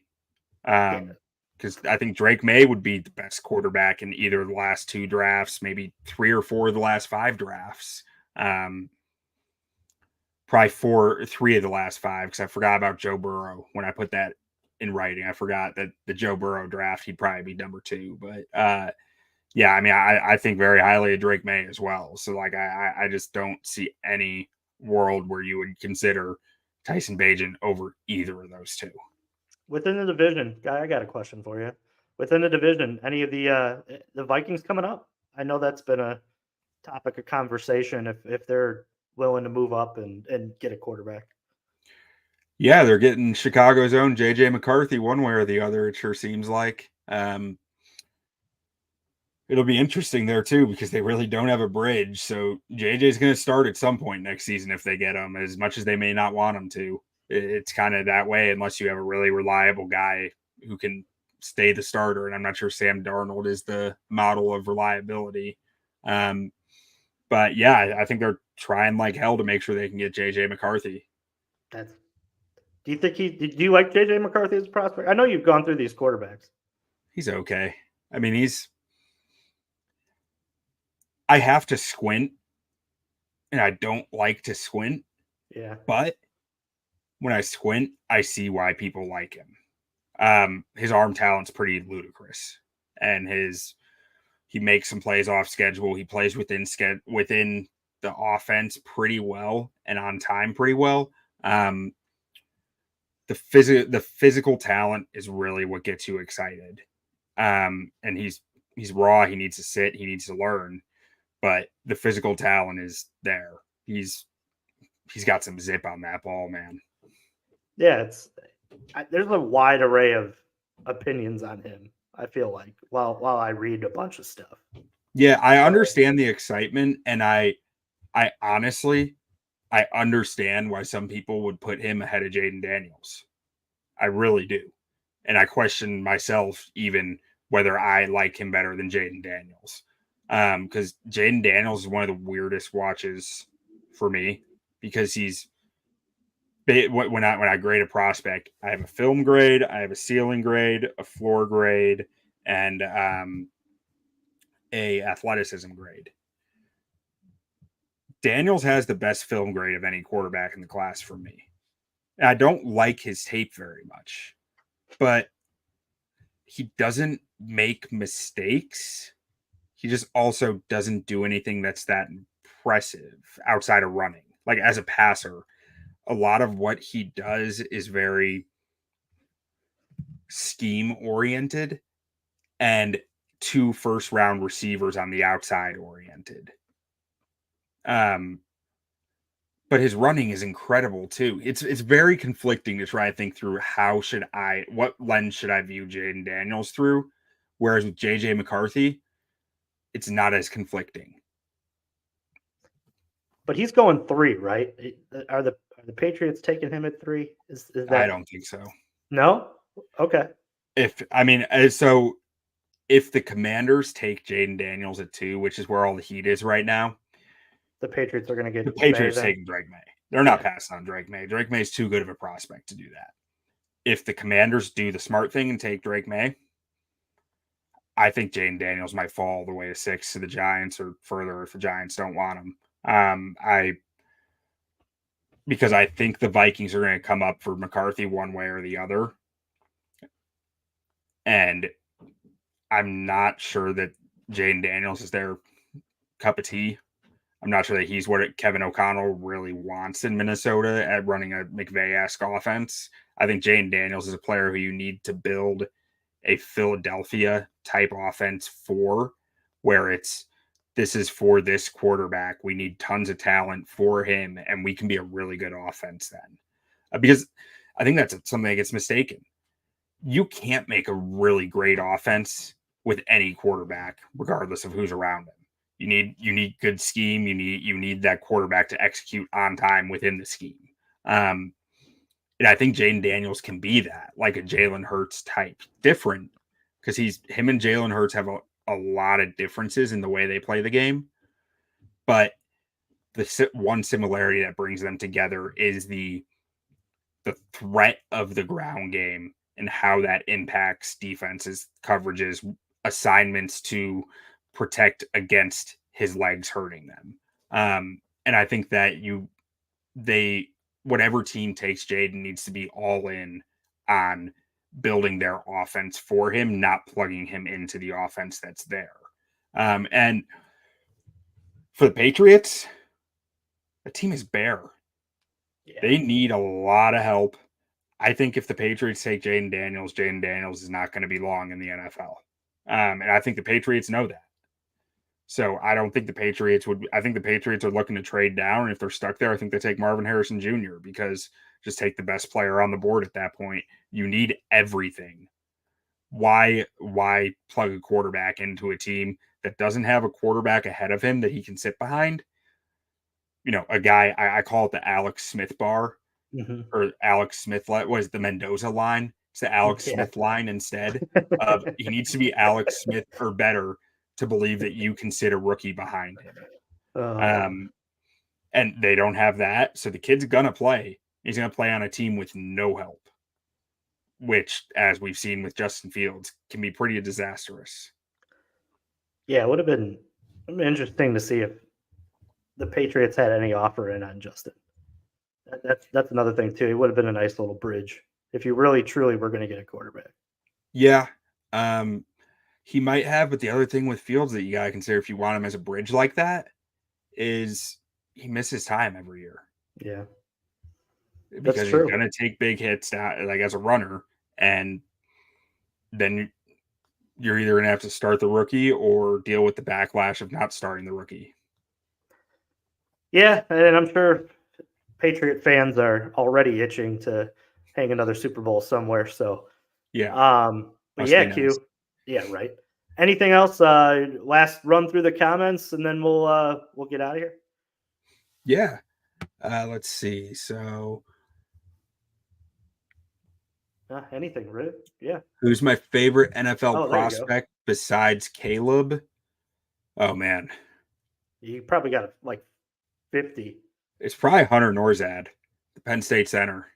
Because I think Drake May would be the best quarterback in either of the last 2 drafts, maybe 3 or 4 of the last 5 drafts. Probably 3 of the last 5, because I forgot about Joe Burrow when I put that in writing. I forgot that the Joe Burrow draft, he'd probably be number 2. But yeah, I mean, I think very highly of Drake May as well. So like, I just don't see any world where you would consider Tyson Bagent over either of those 2. Within the division, I got a question for you. Within the division, any of the Vikings coming up? I know that's been a topic of conversation if they're willing to move up and get a quarterback. Yeah, they're getting Chicago's own JJ McCarthy one way or the other, it sure seems like. It'll be interesting there too, because they really don't have a bridge. So JJ's going to start at some point next season if they get him, as much as they may not want him to. It's kind of that way unless you have a really reliable guy who can stay the starter. And I'm not sure Sam Darnold is the model of reliability. But yeah, I think they're trying like hell to make sure they can get JJ McCarthy. Do you like JJ McCarthy as a prospect? I know you've gone through these quarterbacks. He's okay. I mean, I have to squint, and I don't like to squint. Yeah. But when I squint, I see why people like him. His arm talent's pretty ludicrous, and he makes some plays off schedule. He plays within the offense pretty well and on time pretty well. The physical talent is really what gets you excited. And he's raw. He needs to sit. He needs to learn. But the physical talent is there. He's he's got some zip on that ball, man. Yeah, there's a wide array of opinions on him. I feel like while I read a bunch of stuff. Yeah, I understand the excitement, and I honestly I understand why some people would put him ahead of Jaden Daniels. I really do. And I question myself even whether I like him better than Jaden Daniels. Because Jaden Daniels is one of the weirdest watches for me because he's when I grade a prospect, I have a film grade, I have a ceiling grade, a floor grade, and a athleticism grade. Daniels has the best film grade of any quarterback in the class for me. And I don't like his tape very much, but he doesn't make mistakes. He just also doesn't do anything that's that impressive outside of running. Like as a passer, a lot of what he does is very scheme oriented and 2 first round receivers on the outside oriented. But his running is incredible too. It's very conflicting to try to think through what lens should I view Jaden Daniels through, whereas with JJ McCarthy, it's not as conflicting. But he's going 3, right? Are the Patriots taking him at 3? Is that? I don't think so. No. Okay. If the Commanders take Jaden Daniels at 2, which is where all the heat is right now, the Patriots are going to get the Patriots May, taking Drake May. They're not passing on Drake May. Drake May is too good of a prospect to do that. If the Commanders do the smart thing and take Drake May, I think Jaden Daniels might fall all the way to 6 to the Giants or further if the Giants don't want him. Because I think the Vikings are going to come up for McCarthy one way or the other. And I'm not sure that Jaden Daniels is their cup of tea. I'm not sure that he's what Kevin O'Connell really wants in Minnesota at running a McVay-esque offense. I think Jaden Daniels is a player who you need to build a Philadelphia type offense for, where this is for this quarterback. We need tons of talent for him, and we can be a really good offense then. Because I think that's something that gets mistaken. You can't make a really great offense with any quarterback, regardless of who's around him. You need good scheme. You need that quarterback to execute on time within the scheme. And I think Jaden Daniels can be that, like a Jalen Hurts type, different because him and Jalen Hurts have a lot of differences in the way they play the game. But the one similarity that brings them together is the threat of the ground game and how that impacts defenses, coverages, assignments to protect against his legs hurting them. And I think that whatever team takes Jaden needs to be all in on building their offense for him, not plugging him into the offense that's there. And for the Patriots, the team is bare. Yeah. They need a lot of help. I think if the Patriots take Jaden Daniels is not going to be long in the NFL. And I think the Patriots know that. So I don't think the Patriots I think the Patriots are looking to trade down. And if they're stuck there, I think they take Marvin Harrison Jr. because just take the best player on the board at that point. You need everything. Why plug a quarterback into a team that doesn't have a quarterback ahead of him that he can sit behind? You know, a guy, I call it the Alex Smith bar. Mm-hmm. Or Alex Smith, was the Mendoza line? It's the Alex Smith line instead of he needs to be Alex Smith or better to believe that you can sit a rookie behind him. And they don't have that. So the kid's going to play. He's going to play on a team with no help, which, as we've seen with Justin Fields, can be pretty disastrous. Yeah, it would have been interesting to see if the Patriots had any offer in on Justin. That's another thing too. It would have been a nice little bridge if you really truly were going to get a quarterback. Yeah, he might have, but the other thing with Fields that you gotta consider if you want him as a bridge like that is he misses time every year. Yeah, because he's gonna take big hits down, like as a runner, and then you're either gonna have to start the rookie or deal with the backlash of not starting the rookie. Yeah, and I'm sure Patriot fans are already itching to hang another Super Bowl somewhere. So, Yeah, but must yeah, be nice. Q. Yeah, right. Anything else? Last run through the comments, and then we'll get out of here. Yeah. Let's see. So, Anything, really? Yeah. who's my favorite NFL Oh, there you go. prospect besides Caleb? Oh man, You probably got like 50. it's probably Hunter Norzad, the Penn State center.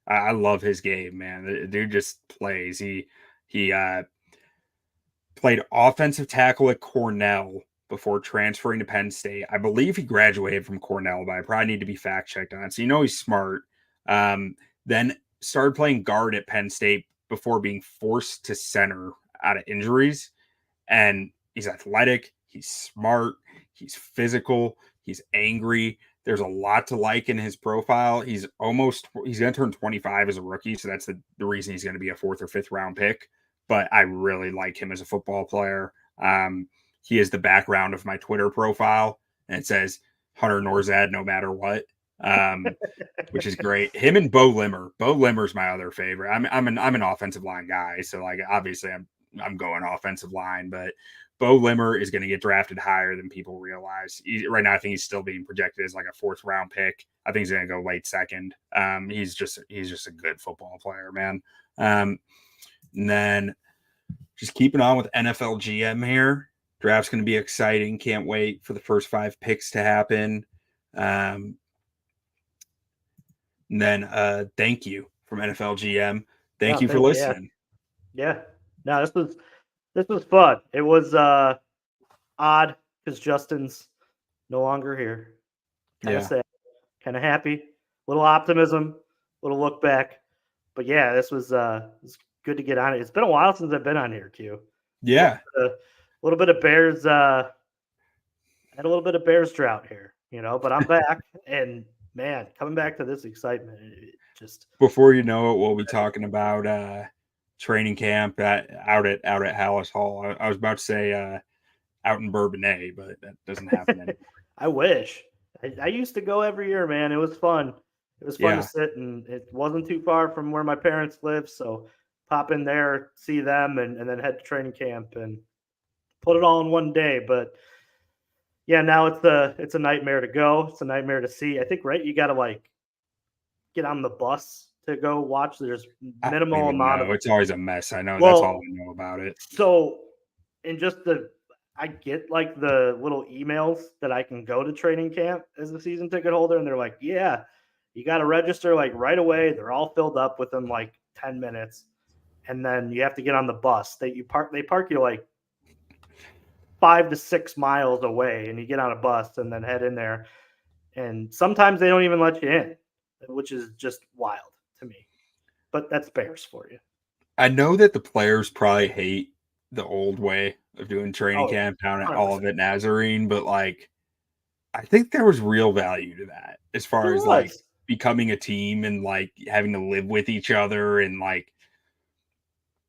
I love his game, man. The dude just plays. He played offensive tackle at Cornell before transferring to Penn State. I believe he graduated from Cornell, but I probably need to be fact checked on it. So you know he's smart. Then started playing guard at Penn State before being forced to center out of injuries. And he's athletic, he's smart, he's physical, he's angry. There's a lot to like in his profile. He's going to turn 25 as a rookie, so that's the reason he's going to be a fourth or fifth round pick. But I really like him as a football player. He is the background of my Twitter profile, and it says Hunter Norzad no matter what. Which is great. Him and Bo Limmer. Bo Limmer's my other favorite. I'm an offensive line guy, so like obviously I'm going offensive line, but Bo Limmer is going to get drafted higher than people realize. Right now, I think he's still being projected as like a fourth round pick. I think he's going to go late second. He's just a good football player, man. And then just keeping on with NFL GM here. Draft's going to be exciting. Can't wait for the first 5 picks to happen. And then thank you from NFL GM. Thank No, you for thank you. Yeah. listening. Yeah. No, this was fun. It was odd because Justin's no longer here. Kind of Yeah. sad, kind of happy, little optimism, little look back. But yeah, this was it's good to get on it. It's been a while since I've been on here, Q. Yeah. A little bit of Bears had a little bit of Bears drought here, but I'm back and man, coming back to this excitement, it just Before you know it, we'll be talking about training camp out at Hallis Hall. I was about to say out in Bourbonnais, but that doesn't happen anymore. I wish. I used to go every year, man. It was fun. It was fun to Yeah. sit, and it wasn't too far from where my parents live. So pop in there, see them, and then head to training camp and put it all in one day. But yeah, now it's a nightmare to go. It's a nightmare to see. I think right, you got to like get on the bus to go watch. There's I don't minimal even amount of know. It's always a mess. I know. That's all well, I know about it. so and just I get like the little emails that I can go to training camp as a season ticket holder, and they're like, "Yeah, you got to register like right away." They're all filled up within like 10 minutes, and then you have to get on the bus. They park you like 5 to 6 miles away, and you get on a bus and then head in there. And sometimes they don't even let you in, which is just wild to me. But that's Bears for you. I know that the players probably hate the old way of doing training Oh, camp down at 100%. Olivet Nazarene, but like I think there was real value to that as far There as like was. becoming a team and like having to live with each other and like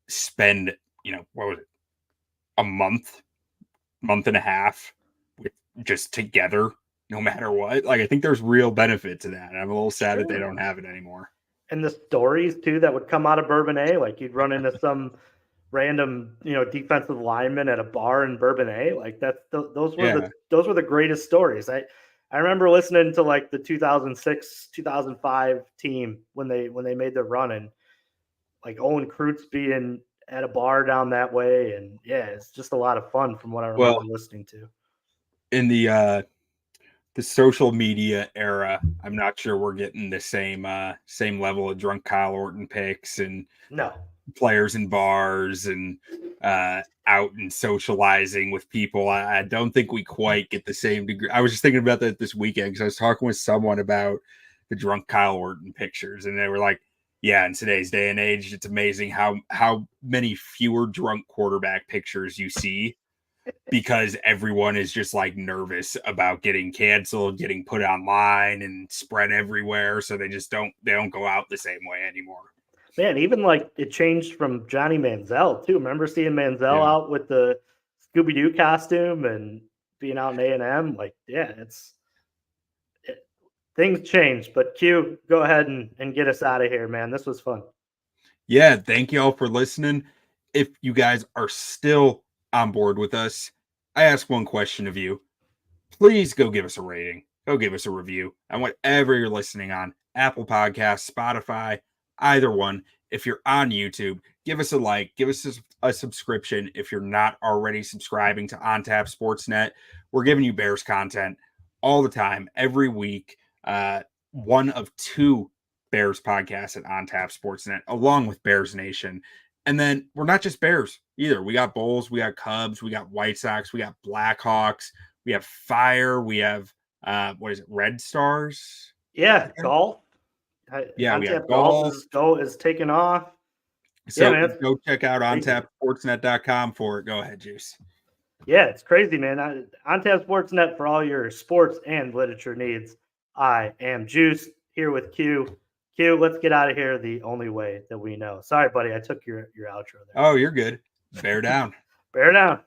spend, what was it, a month and a half with just together, no matter what. Like I think there's real benefit to that. And I'm a little sad that they Sure. don't have it anymore. And the stories too that would come out of Bourbonnais, like you'd run into some random, defensive lineman at a bar in Bourbonnais. Like those were Yeah. the greatest stories. I remember listening to like the 2006 2005 team when they made their run, and like Owen Krutz being at a bar down that way, and yeah, it's just a lot of fun from what I remember Well, listening to. in the social media era, I'm not sure we're getting the same level of drunk Kyle Orton pics and No, players in bars and out and socializing with people. I don't think we quite get the same degree. I was just thinking about that this weekend because I was talking with someone about the drunk Kyle Orton pictures, and they were like, "Yeah, in today's day and age, it's amazing how many fewer drunk quarterback pictures you see." Because everyone is just like nervous about getting canceled, getting put online and spread everywhere. So they don't go out the same way anymore. man, even like it changed from Johnny Manziel too. Remember seeing Manziel Yeah. out with the Scooby Doo costume and being out in A&M? Like, yeah, things change. But Q, go ahead and get us out of here, man. This was fun. Yeah, thank you all for listening. If you guys are still on board with us, I ask one question of you. Please go give us a rating. Go give us a review on whatever you're listening on, Apple Podcasts, Spotify, either one. If you're on YouTube, give us a like, give us a subscription. If you're not already subscribing to OnTap Sportsnet, we're giving you Bears content all the time, every week. One of two Bears podcasts at OnTap Sportsnet, along with Bears Nation. And then we're not just Bears either. We got Bulls, we got Cubs, we got White Sox, we got Blackhawks, we have Fire, we have what is it, Red Stars? Yeah, golf. Yeah, we have OnTap golf. is taking off. So Yeah, man. go check out Crazy. ontapsportsnet.com for it. Go ahead, Juice. Yeah, it's crazy, man. OnTap Sportsnet for all your sports and literature needs. I am Juice here with Q. Q, let's get out of here the only way that we know. Sorry, buddy, I took your outro there. Oh, you're good. Bear down. Bear down.